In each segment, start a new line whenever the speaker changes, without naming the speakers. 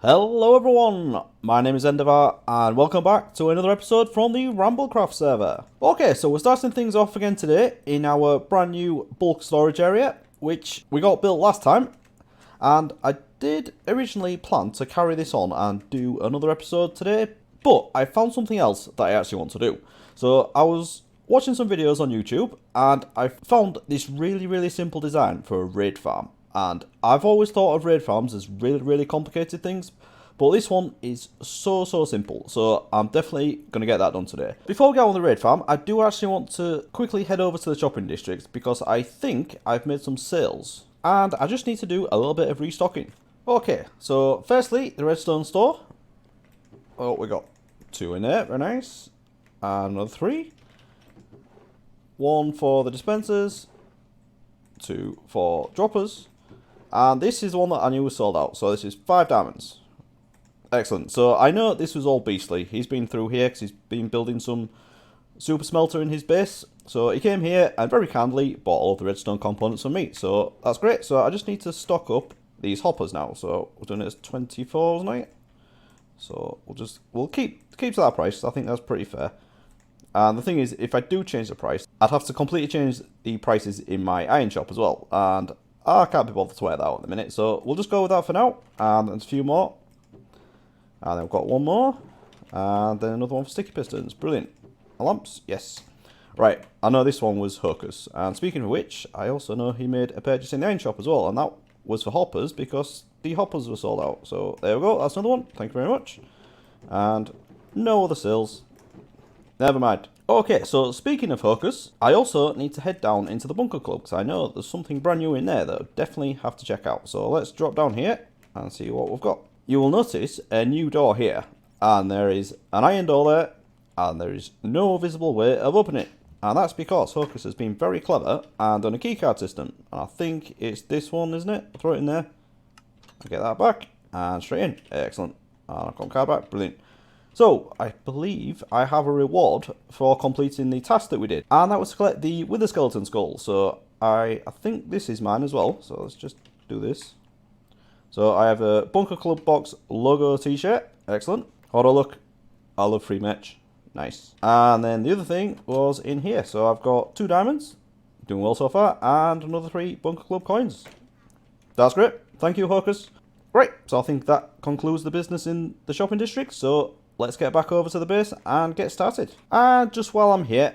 Hello everyone, my name is Endeavour and welcome back to another episode from the RambleCraft server. Okay, so we're starting things off again today in our brand new bulk storage area, which we got built last time. And I did originally plan to carry this on and do another episode today, but I found something else that I actually want to do. So I was watching some videos on YouTube and I found this really simple design for a raid farm. And I've always thought of raid farms as really complicated things, but this one is so simple, so I'm definitely going to get that done today. Before we go on the raid farm, I do actually want to quickly head over to the shopping district because I think I've made some sales, and I just need to do a little bit of restocking. Okay, so firstly, the redstone store. Oh, we got 2 in there, very nice. And another 3. 1 for the dispensers, 2 for droppers. And this is the one that I knew was sold out. So this is 5 diamonds. Excellent. So I know this was all Beastly. He's been through here because he's been building some super smelter in his base. So he came here and very kindly bought all of the redstone components from me. So that's great. So I just need to stock up these hoppers now. So we're doing it as 24, wasn't it? So we'll keep to that price. I think that's pretty fair. And the thing is, if I do change the price, I'd have to completely change the prices in my iron shop as well. And I can't be bothered to wear that out at the minute, so we'll just go with that for now. And there's a few more. And then we've got one more. And then another one for sticky pistons. Brilliant. Lamps? Yes. Right, I know this one was Hocus. And speaking of which, I also know he made a purchase in the iron shop as well. And that was for hoppers because the hoppers were sold out. So there we go, that's another one. Thank you very much. And no other sales. Never mind. Okay, so speaking of Hocus, I also need to head down into the bunker club because I know there's something brand new in there that I definitely have to check out. So let's drop down here and see what we've got. You will notice a new door here, and there is an iron door there, and there is no visible way of opening it. And that's because Hocus has been very clever and done a keycard system. And I think it's this one, isn't it? I'll throw it in there. I'll get that back, and straight in. Excellent. And I've got card back. Brilliant. So, I believe I have a reward for completing the task that we did. And that was to collect the Wither Skeleton Skull. So, I think this is mine as well. So, let's just do this. So, I have a Bunker Club Box logo t-shirt. Excellent. Hold on, look. I love free merch. Nice. And then the other thing was in here. So, I've got 2 diamonds. Doing well so far. And another 3 Bunker Club coins. That's great. Thank you, Hocus. Right. So, I think that concludes the business in the shopping district. So, let's get back over to the base and get started. And just while I'm here,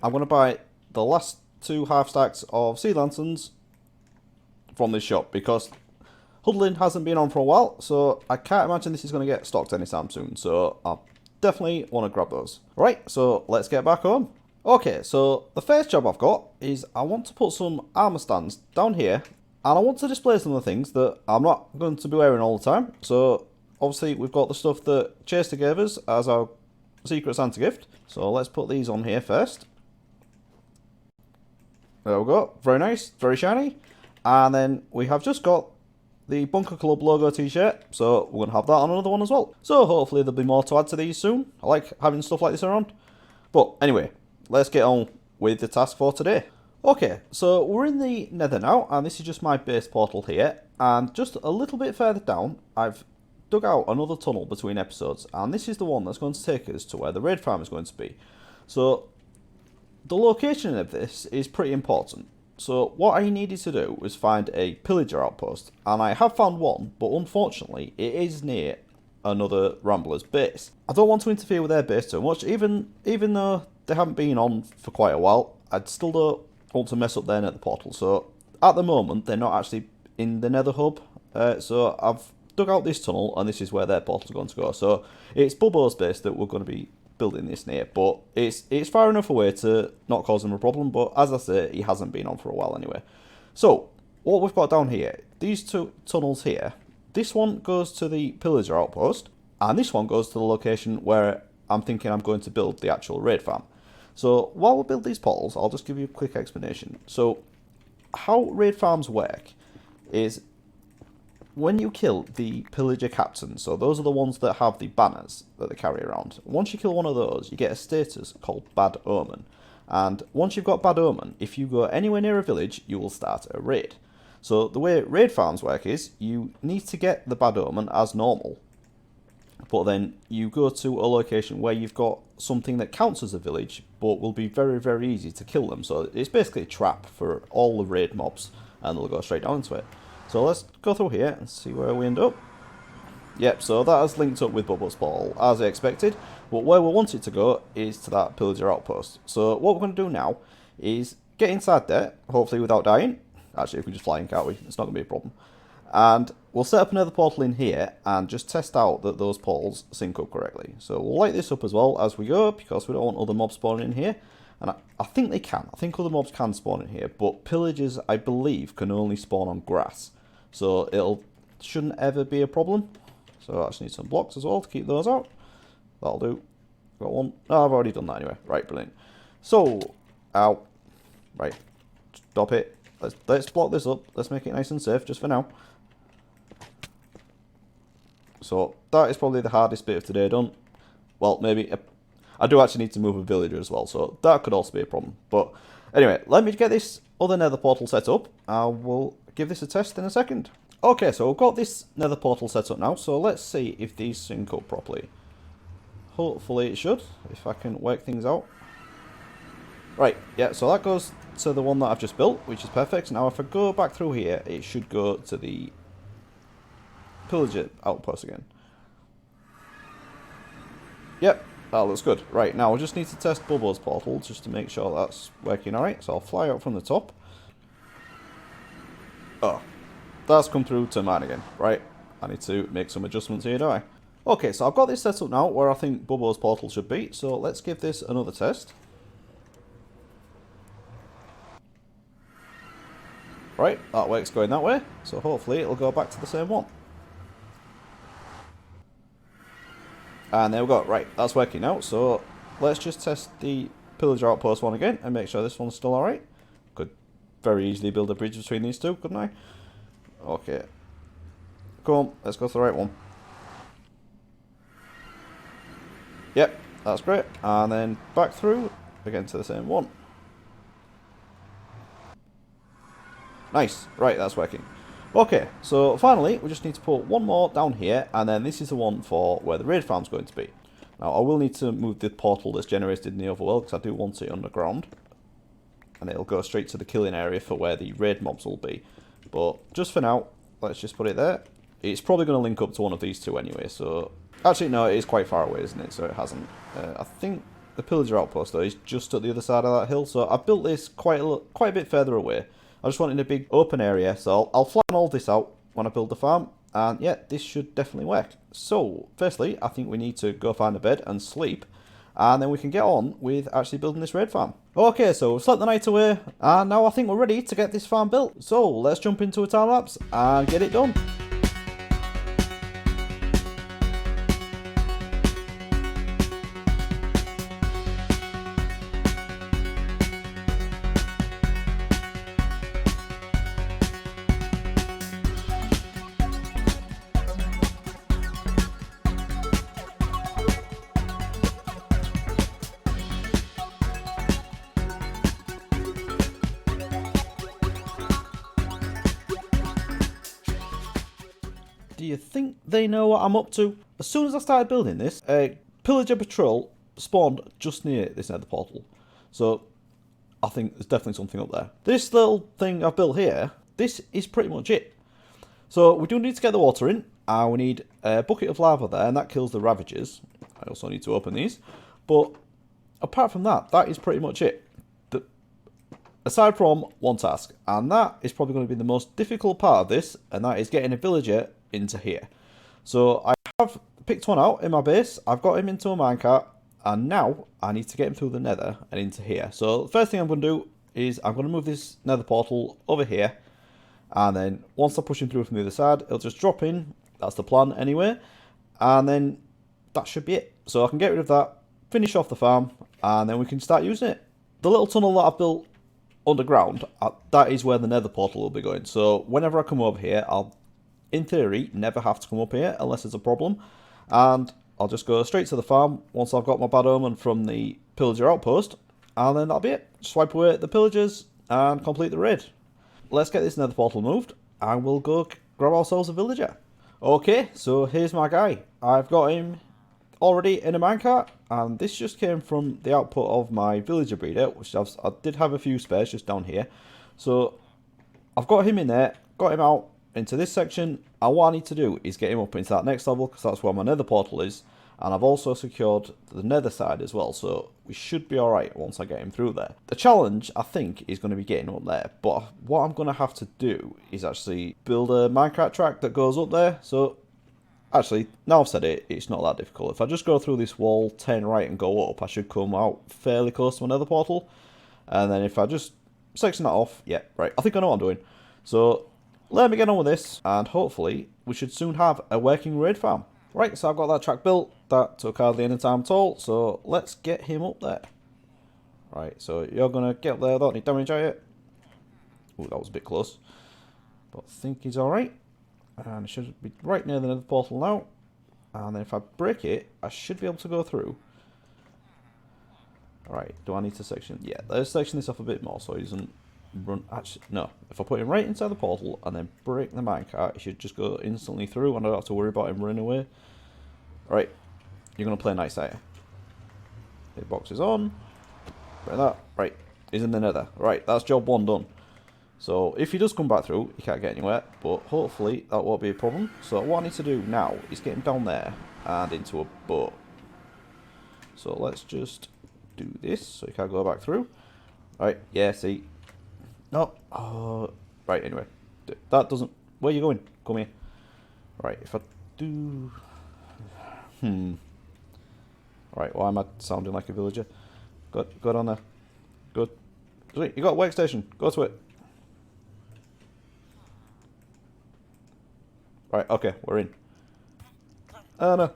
I'm going to buy the last 2 half stacks of sea lanterns from this shop because huddling hasn't been on for a while, so I can't imagine this is going to get stocked anytime soon. So I definitely want to grab those. Right, so let's get back home. Okay, so the first job I've got is I want to put some armor stands down here, and I want to display some of the things that I'm not going to be wearing all the time. So obviously, we've got the stuff that Chester gave us as our Secret Santa gift. So let's put these on here first. There we go. Very nice. Very shiny. And then we have just got the Bunker Club logo t-shirt. So we're going to have that on another one as well. So hopefully there'll be more to add to these soon. I like having stuff like this around. But anyway, let's get on with the task for today. Okay, so we're in the Nether now. And this is just my base portal here. And just a little bit further down, I've dug out another tunnel between episodes, and this is the one that's going to take us to where the raid farm is going to be. So the location of this is pretty important. So what I needed to do was find a pillager outpost, and I have found one, but unfortunately it is near another Rambler's base. I don't want to interfere with their base too much, even though they haven't been on for quite a while. I still don't want to mess up their nether portal. So at the moment they're not actually in the nether hub, so I've dug out this tunnel, and this is where their portal's going to go. So it's Bubbo's base that we're going to be building this near, but it's far enough away to not cause him a problem. But as I say, he hasn't been on for a while anyway. So what we've got down here, these 2 tunnels here, this one goes to the pillager outpost, and this one goes to the location where I'm thinking I'm going to build the actual raid farm. So while we build these portals, I'll just give you a quick explanation. So how raid farms work is when you kill the pillager captains, so those are the ones that have the banners that they carry around. Once you kill one of those, you get a status called Bad Omen. And once you've got Bad Omen, if you go anywhere near a village, you will start a raid. So the way raid farms work is you need to get the bad omen as normal, but then you go to a location where you've got something that counts as a village, but will be very, very easy to kill them. So it's basically a trap for all the raid mobs, and they'll go straight down into it. So let's go through here and see where we end up. Yep, so that has linked up with Bubbles Portal, as I expected. But where we want it to go is to that pillager outpost. So what we're going to do now is get inside there, hopefully without dying. Actually, if we just fly in, can't we? It's not going to be a problem. And we'll set up another portal in here and just test out that those portals sync up correctly. So we'll light this up as well as we go, because we don't want other mobs spawning in here. And I think they can. I think other mobs can spawn in here, but pillagers, I believe, can only spawn on grass. So it shouldn't ever be a problem. So I just need some blocks as well to keep those out. That'll do. Got one. Oh, I've already done that anyway. Right, brilliant. So, ow. Right, stop it. Let's block this up. Let's make it nice and safe just for now. So that is probably the hardest bit of today done. Well, maybe I do actually need to move a villager as well, so that could also be a problem. But anyway, let me get this other nether portal set up. I will give this a test in a second. Okay, so I've got this nether portal set up now, so let's see if these sync up properly. Hopefully it should, if I can work things out. Right, yeah, so that goes to the one that I've just built, which is perfect. Now if I go back through here, it should go to the pillager outpost again. Yep, that looks good. Right, now I just need to test Bubbles Portal just to make sure that's working alright. So I'll fly out from the top. Oh, that's come through to mine again. Right, I need to make some adjustments here, don't I? Okay, so I've got this set up now where I think Bubbles Portal should be. So let's give this another test. Right, that works going that way. So hopefully it'll go back to the same one. And there we go. Right, that's working now. So let's just test the pillager outpost one again and make sure this one's still alright. Could very easily build a bridge between these two, couldn't I? Okay. Come on, let's go to the right one. Yep, that's great. And then back through again to the same one. Nice. Right, that's working. Okay, so finally, we just need to put one more down here, and then this is the one for where the raid farm's going to be. Now, I will need to move the portal that's generated in the overworld, because I do want it underground. And it'll go straight to the killing area for where the raid mobs will be. But just for now, let's just put it there. It's probably going to link up to one of these two anyway, so... Actually, no, it is quite far away, isn't it? So it hasn't. I think the pillager outpost, though, is just at the other side of that hill, so I built this quite a bit further away. I just wanted a big open area, so I'll flatten all this out when I build the farm, and yeah, this should definitely work. So, firstly, I think we need to go find a bed and sleep, and then we can get on with actually building this raid farm. Okay, so we've slept the night away, and now I think we're ready to get this farm built. So, let's jump into a time lapse and get it done. Do you think they know what I'm up to? As soon as I started building this, a pillager patrol spawned just near this nether portal. So I think there's definitely something up there. This little thing I've built here, this is pretty much it. So we do need to get the water in. We need a bucket of lava there, and that kills the ravagers. I also need to open these. But apart from that, that is pretty much it. Aside from one task, and that is probably going to be the most difficult part of this, and that is getting a villager into here. So I have picked one out in my base, I've got him into a minecart, and now I need to get him through the nether and into here. So the first thing I'm going to do is I'm going to move this nether portal over here, and then once I push him through from the other side, it'll just drop in. That's the plan anyway, and then that should be it. So I can get rid of that, finish off the farm, and then we can start using it. The little tunnel that I've built underground, that is where the nether portal will be going. So whenever I come over here, I'll, in theory, never have to come up here unless there's a problem. And I'll just go straight to the farm once I've got my bad omen from the pillager outpost. And then that'll be it. Swipe away the pillagers and complete the raid. Let's get this nether portal moved and we'll go grab ourselves a villager. Okay, so here's my guy. I've got him already in a minecart, and this just came from the output of my villager breeder, which I did have a few spares just down here. So I've got him in there, got him out into this section, and what I need to do is get him up into that next level, because that's where my nether portal is. And I've also secured the nether side as well, so we should be alright once I get him through there. The challenge, I think, is going to be getting up there, but what I'm going to have to do is actually build a minecart track that goes up there. So, actually, now I've said it, it's not that difficult. If I just go through this wall, turn right and go up, I should come out fairly close to my nether portal. And then if I just section that off, yeah, right, I think I know what I'm doing. So, let me get on with this, and hopefully we should soon have a working raid farm. Right, so I've got that track built. That took hardly any time at all, so let's get him up there. Right, so you're going to get up there without any damage, are you? Ooh, that was a bit close. But I think he's alright. And it should be right near the nether portal now. And then if I break it, I should be able to go through. Alright, do I need to section? Yeah, let's section this off a bit more so he doesn't run. Actually, no. If I put him right inside the portal and then break the minecart, he should just go instantly through and I don't have to worry about him running away. Alright, you're going to play nice, are you? Hitbox is on. Right, that. Right, he's in the nether. Right, that's job one done. So, if he does come back through, he can't get anywhere, but hopefully that won't be a problem. So, what I need to do now is get him down there and into a boat. So, let's just do this so he can't go back through. Right, yeah, see. No. Right, anyway. That doesn't... Where are you going? Come here. Right, if I do... Right, why am I sounding like a villager? Go down there. Good. Sweet, you got a workstation. Go to it. Right, okay, we're in. Oh no.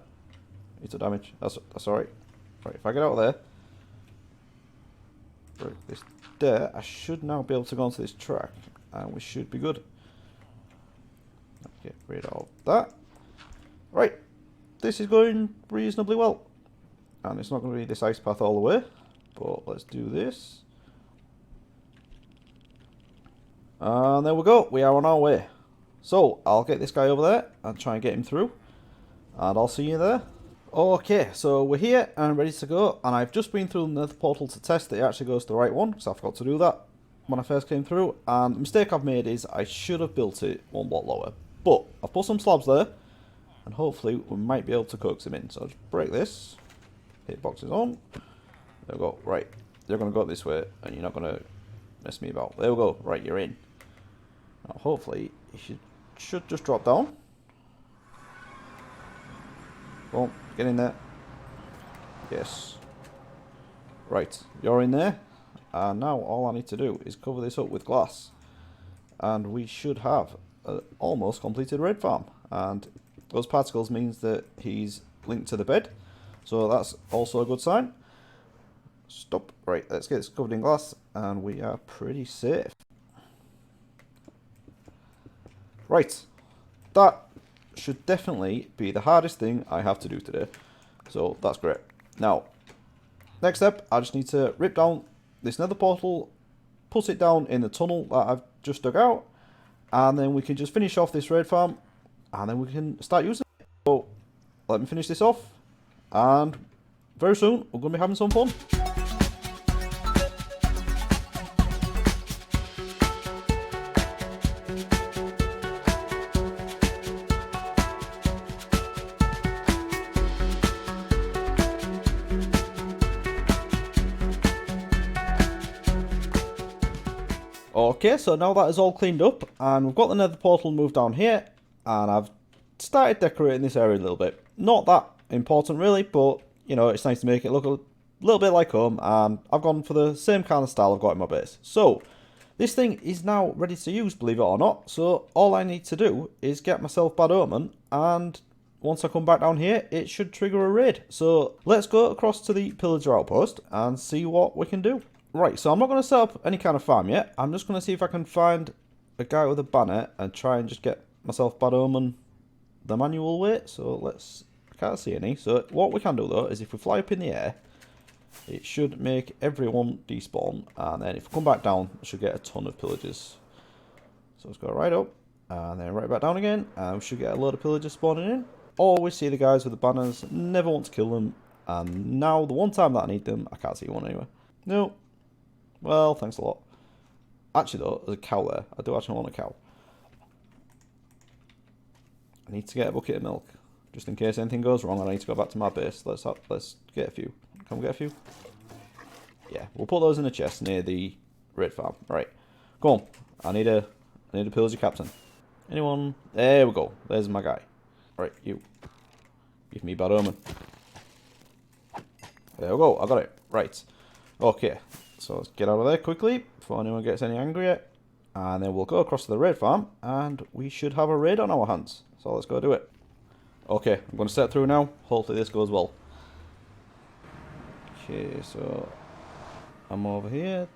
He took damage. That's alright. Right, if I get out of there, break this there, I should now be able to go onto this track. And we should be good. Get rid of that. Right. This is going reasonably well. And it's not going to be this ice path all the way. But let's do this. And there we go. We are on our way. So, I'll get this guy over there and try and get him through. And I'll see you there. Okay, so we're here and ready to go. And I've just been through the nether portal to test that it actually goes to the right one. Because I forgot to do that when I first came through. And the mistake I've made is I should have built it one block lower. But I've put some slabs there. And hopefully we might be able to coax him in. So I'll just break this. Hitbox is on. There we go. Right. You're going to go this way. And you're not going to mess me about. There we go. Right, you're in. Now hopefully he should just drop down. Well, get in there. Yes. Right. You're in there. And now all I need to do is cover this up with glass. And we should have an almost completed raid farm. And those particles means that he's linked to the bed. So that's also a good sign. Stop. Right, let's get this covered in glass. And we are pretty safe. Right. That should definitely be the hardest thing I have to do today. So that's great. Now, next step, I just need to rip down this nether portal, put it down in the tunnel that I've just dug out. And then we can just finish off this raid farm. And then we can start using it. So, let me finish this off. And very soon, we're going to be having some fun. Okay, so now that is all cleaned up, and we've got the nether portal moved down here, and I've started decorating this area a little bit. Not that important really, but you know, it's nice to make it look a little bit like home, and I've gone for the same kind of style I've got in my base. So, this thing is now ready to use, believe it or not, so all I need to do is get myself bad omen, and once I come back down here, it should trigger a raid. So, let's go across to the pillager outpost, and see what we can do. Right, so I'm not going to set up any kind of farm yet. I'm just going to see if I can find a guy with a banner and try and just get myself bad omen the manual way. So let's... I can't see any. So what we can do though is if we fly up in the air, it should make everyone despawn. And then if we come back down, we should get a ton of pillagers. So let's go right up. And then right back down again. And we should get a load of pillagers spawning in. Always see the guys with the banners. Never want to kill them. And now, the one time that I need them, I can't see one anywhere. No. Well, thanks a lot. Actually, though, there's a cow there. I do actually want a cow. I need to get a bucket of milk. Just in case anything goes wrong and I need to go back to my base. Let's get a few. Can we get a few? Yeah, we'll put those in a chest near the raid farm. Right. Go on. I need a pillager captain. Anyone? There we go. There's my guy. Right, you. Give me bad omen. There we go. I got it. Right. Okay. So let's get out of there quickly before anyone gets any angrier. And then we'll go across to the raid farm and we should have a raid on our hands. So let's go do it. Okay, I'm going to set through now. Hopefully this goes well. Okay, so I'm over here.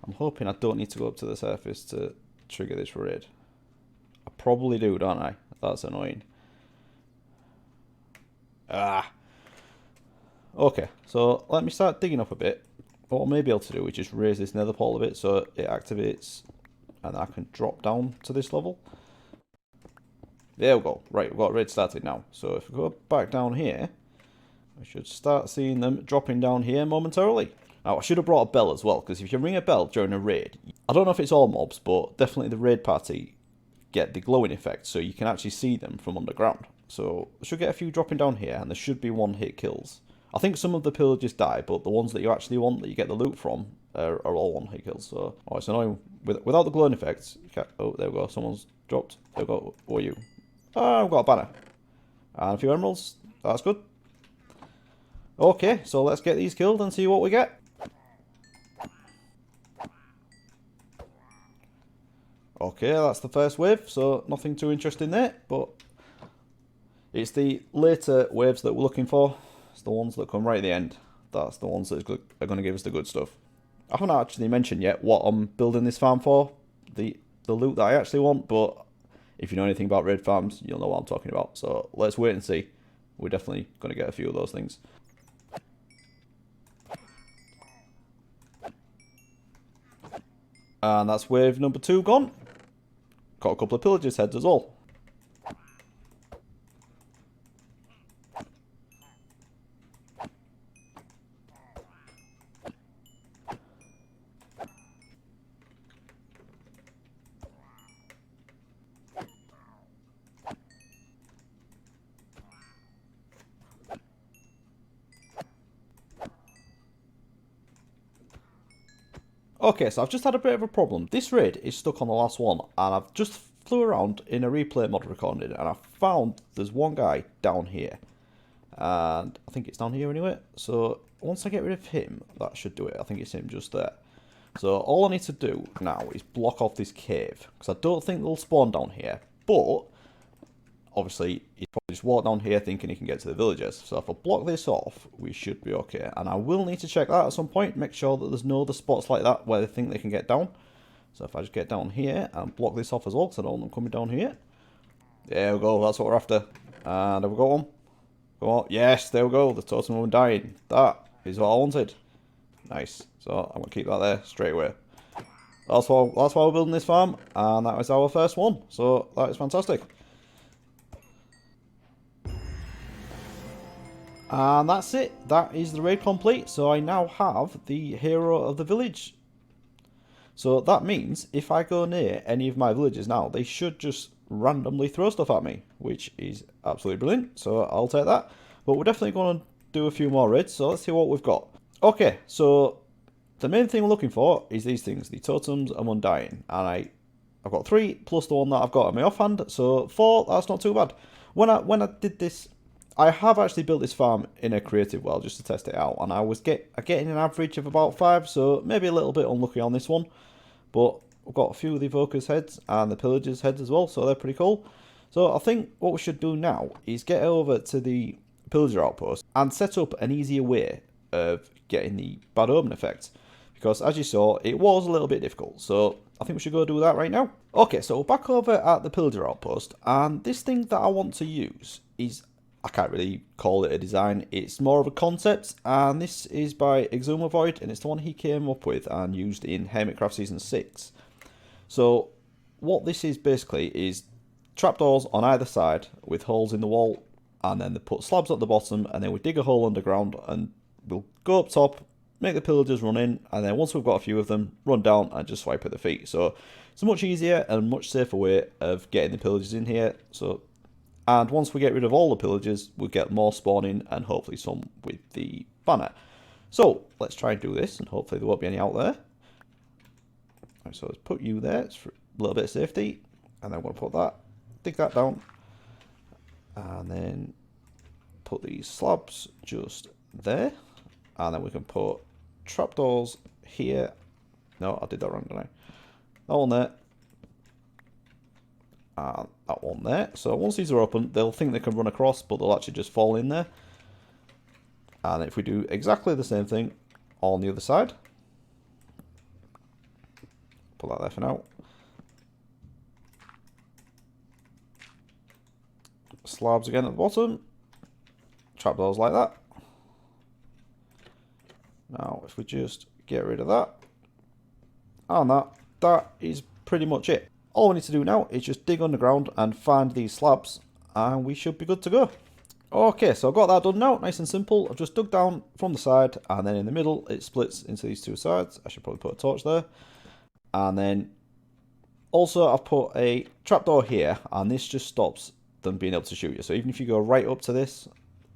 I'm hoping I don't need to go up to the surface to trigger this raid. I probably do, don't I? That's annoying. Ah. Okay, so let me start digging up a bit. What I may be able to do is just raise this nether portal a bit so it activates and I can drop down to this level. There we go. Right, we've got raid started now. So if we go back down here, we should start seeing them dropping down here momentarily. Now, I should have brought a bell as well, because if you ring a bell during a raid, I don't know if it's all mobs, but definitely the raid party get the glowing effect, so you can actually see them from underground. So we should get a few dropping down here, and there should be one-hit kills. I think some of the pillagers die, but the ones that you actually want, that you get the loot from, are all one-hit kills. So, oh, it's annoying. Without the glowing effects, oh, there we go. Someone's dropped. There we go. Who are you? Oh, I've got a banner. And a few emeralds. That's good. Okay, so let's get these killed and see what we get. Okay, that's the first wave, so nothing too interesting there, but it's the later waves that we're looking for. It's the ones that come right at the end. That's the ones that are going to give us the good stuff. I haven't actually mentioned yet what I'm building this farm for, the loot that I actually want, but if you know anything about raid farms, you'll know what I'm talking about. So let's wait and see. We're definitely going to get a few of those things. And that's wave number 2 gone. Got a couple of pillagers' heads as well. Okay, so I've just had a bit of a problem. This raid is stuck on the last one, and I've just flew around in a replay mod recording, and I found there's one guy down here. And I think it's down here anyway. So once I get rid of him, that should do it. I think it's him just there. So all I need to do now is block off this cave, because I don't think they'll spawn down here. But obviously, he's probably just walked down here thinking he can get to the villagers. So if I block this off, we should be okay. And I will need to check that at some point, make sure that there's no other spots like that where they think they can get down. So if I just get down here and block this off as well, because I don't want them coming down here. There we go, that's what we're after. And have we got one? Go on. Yes, there we go, the totem of undying. That is what I wanted. Nice. So I'm going to keep that there straight away. That's why we're building this farm, and that was our first one. So that is fantastic. And that's it. That is the raid complete. So I now have the hero of the village. So that means if I go near any of my villagers now, they should just randomly throw stuff at me, which is absolutely brilliant. So I'll take that. But we're definitely going to do a few more raids. So let's see what we've got. Okay, so the main thing we're looking for is these things, the totems of undying. And I've got 3 plus the one that I've got in my offhand. So 4, that's not too bad. When I did this, I have actually built this farm in a creative world just to test it out, and I was getting an average of about 5, so maybe a little bit unlucky on this one. But I've got a few of the evokers' heads and the pillagers' heads as well, so they're pretty cool. So I think what we should do now is get over to the pillager outpost and set up an easier way of getting the bad omen effect. Because as you saw, it was a little bit difficult, so I think we should go do that right now. Okay, so we're back over at the pillager outpost, and this thing that I want to use is, I can't really call it a design, it's more of a concept, and this is by Exumavoid, and it's the one he came up with and used in RambleCraft Season 6. So what this is basically is trapdoors on either side with holes in the wall, and then they put slabs at the bottom, and then we dig a hole underground and we'll go up top, make the pillagers run in, and then once we've got a few of them, run down and just swipe at their feet. So it's a much easier and much safer way of getting the pillagers in here. And once we get rid of all the pillagers, we'll get more spawning and hopefully some with the banner. So let's try and do this, and hopefully there won't be any out there. Right, so let's put you there, it's for a little bit of safety, and then we're going to put that, dig that down, and then put these slabs just there, and then we can put trapdoors here. No, I did that wrong, didn't I? That one there, and that one there. So once these are open, they'll think they can run across, but they'll actually just fall in there. And if we do exactly the same thing on the other side, put that there for now. Slabs again at the bottom. Trapdoors like that. Now, if we just get rid of that, and that is pretty much it. All we need to do now is just dig underground and find these slabs, and we should be good to go. Okay, so I've got that done now, nice and simple. I've just dug down from the side, and then in the middle it splits into these two sides. I should probably put a torch there. And then also I've put a trapdoor here, and this just stops them being able to shoot you. So even if you go right up to this,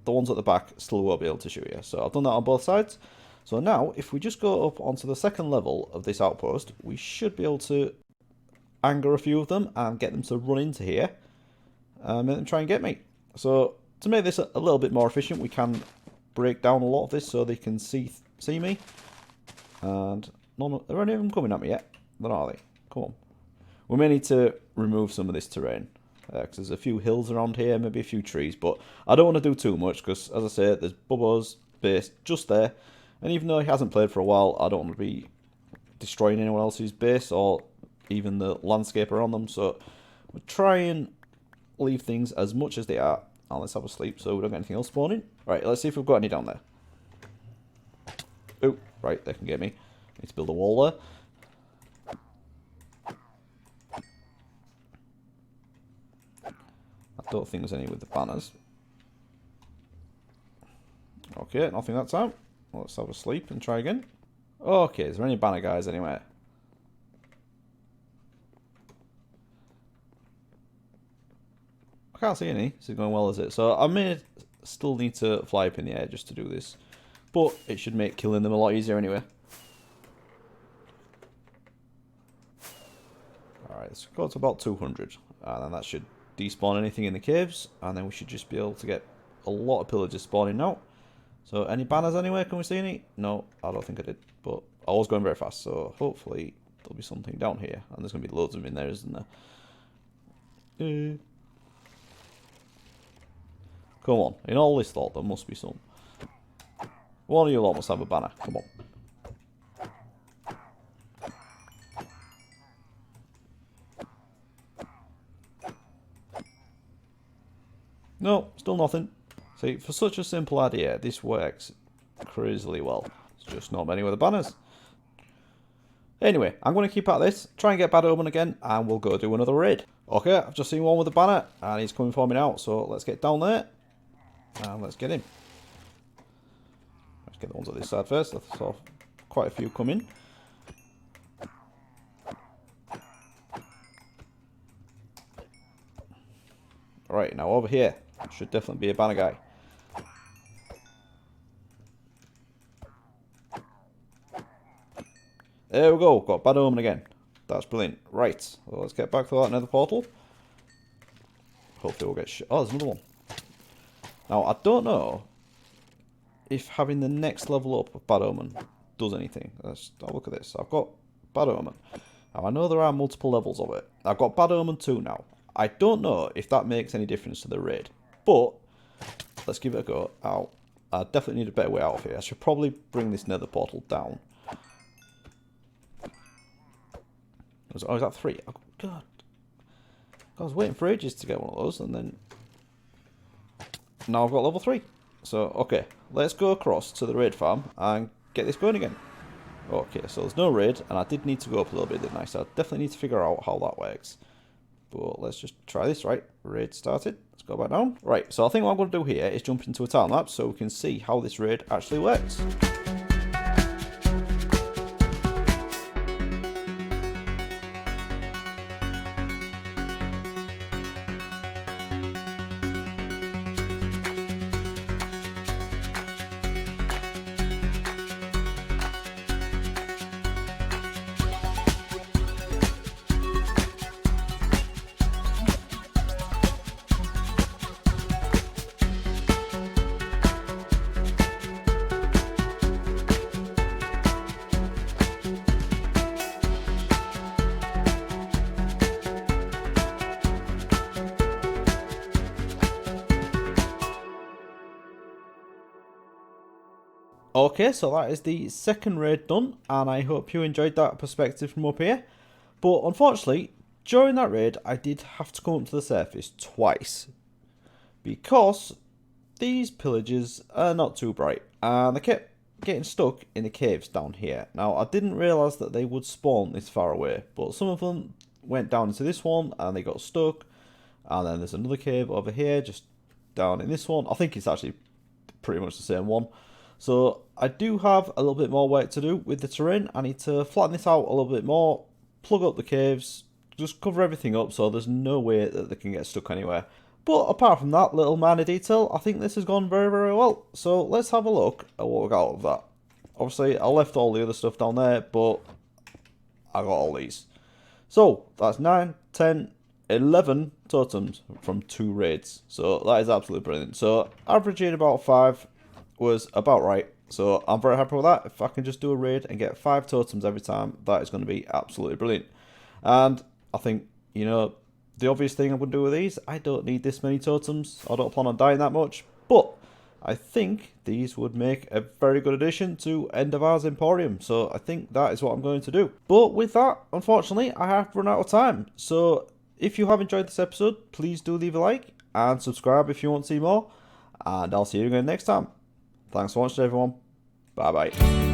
the ones at the back still won't be able to shoot you. So I've done that on both sides. So now if we just go up onto the second level of this outpost, we should be able to anger a few of them and get them to run into here and make them try and get me. So to make this a little bit more efficient, we can break down a lot of this so they can see me. And are any of them coming at me yet? They're not, are they? Come on. We may need to remove some of this terrain, because there's a few hills around here, maybe a few trees, but I don't want to do too much because, as I say, there's Bubbo's base just there, and even though he hasn't played for a while, I don't want to be destroying anyone else's base or even the landscape around them, so we'll try and leave things as much as they are. And let's have a sleep so we don't get anything else spawning. Right, let's see if we've got any down there. Oh, right, they can get me. Need to build a wall there. I don't think there's any with the banners. Okay, nothing that time. Let's have a sleep and try again. Okay, is there any banner guys anywhere? I can't see any. This is going well, is it? So I may still need to fly up in the air just to do this. But it should make killing them a lot easier anyway. Alright, let's go to about 200. And then that should despawn anything in the caves. And then we should just be able to get a lot of pillagers spawning now. So any banners anywhere? Can we see any? No, I don't think I did. But I was going very fast. So hopefully there'll be something down here. And there's going to be loads of them in there, isn't there? Come on, in all this thought, there must be some. One of you lot must have a banner. Come on. No, still nothing. See, for such a simple idea, this works crazily well. It's just not many with the banners. Anyway, I'm going to keep at this, try and get Bad Omen again, and we'll go do another raid. Okay, I've just seen one with a banner, and he's coming for me now, so let's get down there. And let's get him. Let's get the ones on this side first. Let's saw quite a few coming. Alright, now over here. Should definitely be a banner guy. There we go. Got Bad Omen again. That's brilliant. Right. So let's get back to that nether portal. Hopefully we'll get oh, there's another one. Now, I don't know if having the next level up of Bad Omen does anything. Let's have a look at this. I've got Bad Omen. Now, I know there are multiple levels of it. I've got Bad Omen 2 now. I don't know if that makes any difference to the raid. But, let's give it a go. I definitely need a better way out of here. I should probably bring this nether portal down. Oh, is that 3? Oh, God. I was waiting for ages to get one of those, and then now I've got level 3. So, okay, let's go across to the raid farm and get this going again. Okay, so there's no raid, and I did need to go up a little bit, didn't I? So I definitely need to figure out how that works. But let's just try this, right? Raid started. Let's go back down. Right, so I think what I'm going to do here is jump into a time lapse so we can see how this raid actually works. Okay, so that is the second raid done, and I hope you enjoyed that perspective from up here. But unfortunately, during that raid, I did have to come up to the surface twice, because these pillagers are not too bright, and they kept getting stuck in the caves down here. Now, I didn't realise that they would spawn this far away, but some of them went down into this one, and they got stuck, and then there's another cave over here, just down in this one. I think it's actually pretty much the same one. So I do have a little bit more work to do with the terrain. I need to flatten this out a little bit more, plug up the caves, just cover everything up so there's no way that they can get stuck anywhere. But apart from that little minor detail, I think this has gone very, very well. So let's have a look at what we got out of that. Obviously, I left all the other stuff down there, but I got all these. So that's 9, 10, 11 totems from 2 raids. So that is absolutely brilliant. So averaging about 5 was about right, so I'm very happy with that. If I can just do a raid and get 5 totems every time, that is going to be absolutely brilliant. And I think, you know, the obvious thing I'm going to do with these, I don't need this many totems. I don't plan on dying that much, but I think these would make a very good addition to End of Ours Emporium, so I think that is what I'm going to do. But with that, unfortunately, I have run out of time. So if you have enjoyed this episode, please do leave a like and subscribe if you want to see more, and I'll see you again next time. Thanks for watching, everyone. Bye bye.